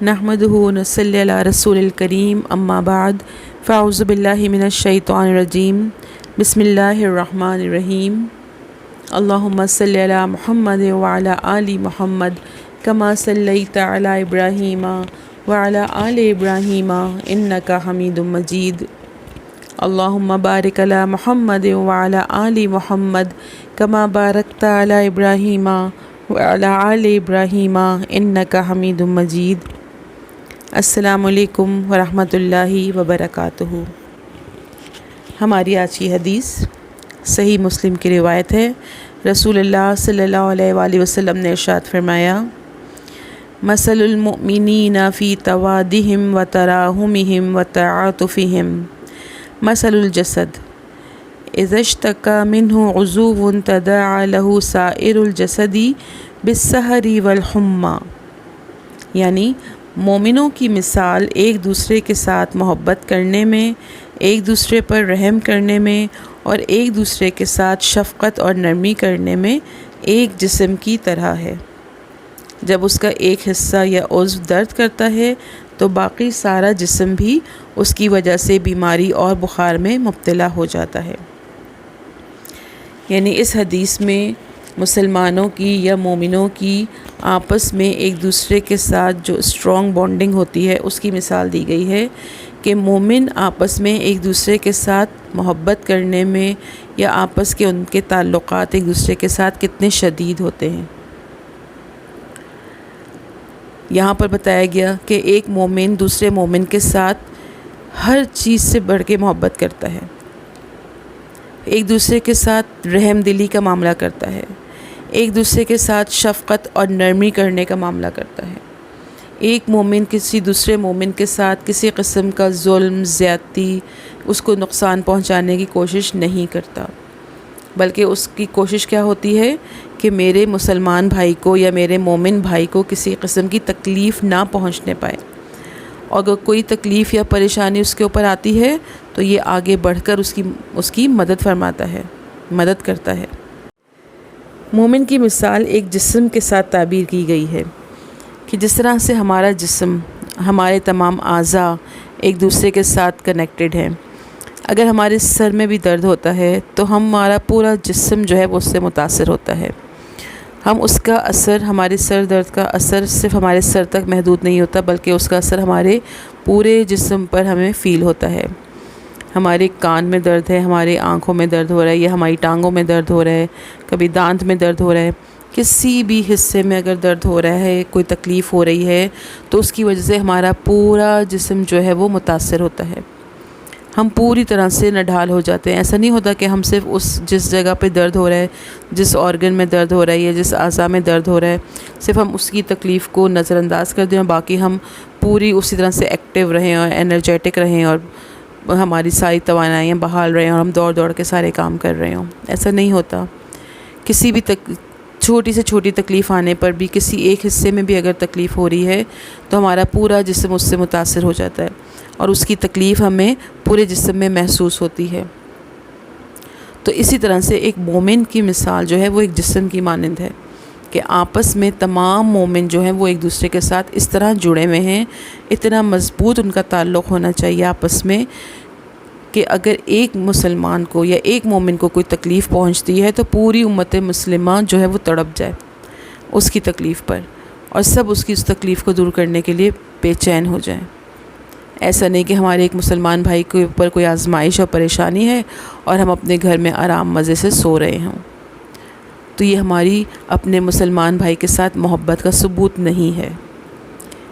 نحمدہ ونصلی علی رسول الکریم اما بعد فاعوذ باللہ من الشیطان الرجیم بسم اللہ الرحمن الرحیم اللہم صلی علی محمد وعلی آل محمد کما صلیت علی ابراہیم وعلی آل ابراہیم انکا حمید مجید اللہم بارک علی محمد وعلی آل محمد کما بارکت علی ابراہیم وعلی آل ابراہیم انکا حمید مجید۔ السلام علیکم ورحمۃ اللہ وبرکاتہ۔ ہماری آج کی حدیث صحیح مسلم کی روایت ہے۔ رسول اللہ صلی اللہ علیہ وآلہ وسلم نے ارشاد فرمایا، مثل المؤمنین فی توادہم وتراحمہم وتعاطفہم مثل الجسد اذا اشتکى منہ عضو تداعى له سائر الجسد بالسہر والحمى، یعنی مومنوں کی مثال ایک دوسرے کے ساتھ محبت کرنے میں، ایک دوسرے پر رحم کرنے میں اور ایک دوسرے کے ساتھ شفقت اور نرمی کرنے میں ایک جسم کی طرح ہے۔ جب اس کا ایک حصہ یا عضو درد کرتا ہے تو باقی سارا جسم بھی اس کی وجہ سے بیماری اور بخار میں مبتلا ہو جاتا ہے۔ یعنی اس حدیث میں مسلمانوں کی یا مومنوں کی آپس میں ایک دوسرے کے ساتھ جو اسٹرانگ بانڈنگ ہوتی ہے اس کی مثال دی گئی ہے کہ مومن آپس میں ایک دوسرے کے ساتھ محبت کرنے میں یا آپس کے ان کے تعلقات ایک دوسرے کے ساتھ کتنے شدید ہوتے ہیں۔ یہاں پر بتایا گیا کہ ایک مومن دوسرے مومن کے ساتھ ہر چیز سے بڑھ کے محبت کرتا ہے، ایک دوسرے کے ساتھ رحم دلی کا معاملہ کرتا ہے، ایک دوسرے کے ساتھ شفقت اور نرمی کرنے کا معاملہ کرتا ہے۔ ایک مومن کسی دوسرے مومن کے ساتھ کسی قسم کا ظلم، زیادتی، اس کو نقصان پہنچانے کی کوشش نہیں کرتا، بلکہ اس کی کوشش کیا ہوتی ہے کہ میرے مسلمان بھائی کو یا میرے مومن بھائی کو کسی قسم کی تکلیف نہ پہنچنے پائے، اور اگر کوئی تکلیف یا پریشانی اس کے اوپر آتی ہے تو یہ آگے بڑھ کر اس کی مدد فرماتا ہے، مدد کرتا ہے۔ مومن کی مثال ایک جسم کے ساتھ تعبیر کی گئی ہے کہ جس طرح سے ہمارا جسم، ہمارے تمام اعضاء ایک دوسرے کے ساتھ کنیکٹڈ ہیں۔ اگر ہمارے سر میں بھی درد ہوتا ہے تو ہمارا پورا جسم جو ہے وہ اس سے متاثر ہوتا ہے۔ ہم اس کا اثر، ہمارے سر درد کا اثر صرف ہمارے سر تک محدود نہیں ہوتا، بلکہ اس کا اثر ہمارے پورے جسم پر ہمیں فیل ہوتا ہے۔ ہمارے کان میں درد ہے، ہماری آنکھوں میں درد ہو رہا ہے، یا ہماری ٹانگوں میں درد ہو رہا ہے، کبھی دانت میں درد ہو رہا ہے، کسی بھی حصے میں اگر درد ہو رہا ہے، کوئی تکلیف ہو رہی ہے تو اس کی وجہ سے ہمارا پورا جسم جو ہے وہ متاثر ہوتا ہے۔ ہم پوری طرح سے نڈھال ہو جاتے ہیں۔ ایسا نہیں ہوتا کہ ہم صرف جس جگہ پہ درد ہو رہا ہے، جس آرگن میں درد ہو رہا ہے یا جس اعضاء میں درد ہو رہا ہے، صرف ہم اس کی تکلیف کو نظر انداز کر دیں اور باقی ہم پوری اسی طرح سے ایکٹیو رہیں اور انرجیٹک رہیں اور ہماری ساری توانائیاں بحال رہیں اور ہم دوڑ دوڑ کے سارے کام کر رہے ہوں۔ ایسا نہیں ہوتا۔ کسی بھی چھوٹی سے چھوٹی تکلیف آنے پر بھی، کسی ایک حصے میں بھی اگر تکلیف ہو رہی ہے تو ہمارا پورا جسم اس سے متاثر ہو جاتا ہے اور اس کی تکلیف ہمیں پورے جسم میں محسوس ہوتی ہے۔ تو اسی طرح سے ایک مومن کی مثال جو ہے وہ ایک جسم کی مانند ہے کہ آپس میں تمام مومن جو ہیں وہ ایک دوسرے کے ساتھ اس طرح جڑے ہوئے ہیں، اتنا مضبوط ان کا تعلق ہونا چاہیے آپس میں کہ اگر ایک مسلمان کو یا ایک مومن کو کوئی تکلیف پہنچتی ہے تو پوری امت مسلمہ جو ہے وہ تڑپ جائے اس کی تکلیف پر، اور سب اس کی اس تکلیف کو دور کرنے کے لیے بے چین ہو جائیں۔ ایسا نہیں کہ ہمارے ایک مسلمان بھائی کے اوپر کوئی آزمائش اور پریشانی ہے اور ہم اپنے گھر میں آرام مزے سے سو رہے ہوں، تو یہ ہماری اپنے مسلمان بھائی کے ساتھ محبت کا ثبوت نہیں ہے۔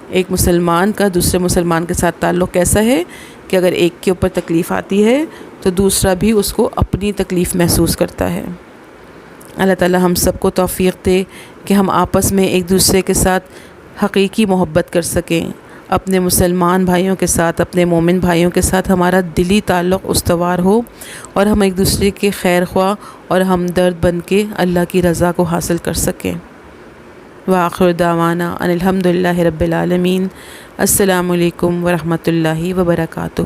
ایک مسلمان کا دوسرے مسلمان کے ساتھ تعلق کیسا ہے کہ اگر ایک کے اوپر تکلیف آتی ہے تو دوسرا بھی اس کو اپنی تکلیف محسوس کرتا ہے۔ اللہ تعالی ہم سب کو توفیق دے کہ ہم آپس میں ایک دوسرے کے ساتھ حقیقی محبت کر سکیں، اپنے مسلمان بھائیوں کے ساتھ، اپنے مومن بھائیوں کے ساتھ ہمارا دلی تعلق استوار ہو اور ہم ایک دوسرے کے خیر خواہ اور ہمدرد بن کے اللہ کی رضا کو حاصل کر سکیں۔ وآخر دعوانا ان الحمد للہ رب العالمین۔ السلام علیکم ورحمۃ اللہ وبرکاتہ۔